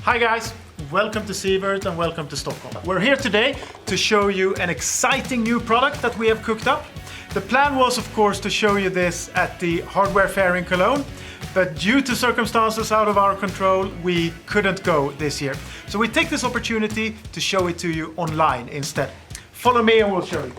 Hi guys, welcome to Sievert and welcome to Stockholm. We're here today to show you an exciting new product that we have cooked up. The plan was of course to show you this at the hardware fair in Cologne, but due to circumstances out of our control, we couldn't go this year. So we take this opportunity to show it to you online instead. Follow me and we'll show you.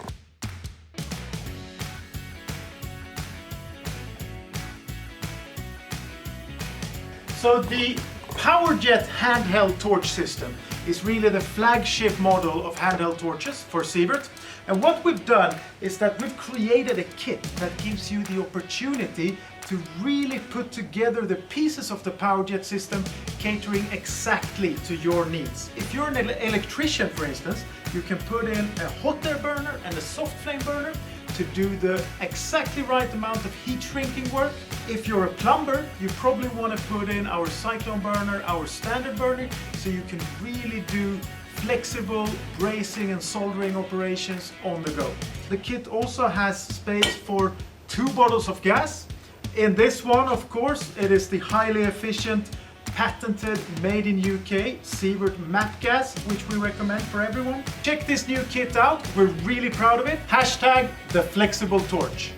So the PowerJet handheld torch system is really the flagship model of handheld torches for Sievert. And what we've done is that we've created a kit that gives you the opportunity to really put together the pieces of the PowerJet system catering exactly to your needs. If you're an electrician, for instance, you can put in a hot air burner and a soft flame burner to do the exactly right amount of heat shrinking work. If you're a plumber, you probably want to put in our cyclone burner, our standard burner, so you can really do flexible bracing and soldering operations on the go. The kit also has space for 2 bottles of gas. In this one, of course, it is the highly efficient, patented, made in UK Sievert MAP gas, which we recommend for everyone. Check this new kit out, we're really proud of it. #TheFlexibleTorch.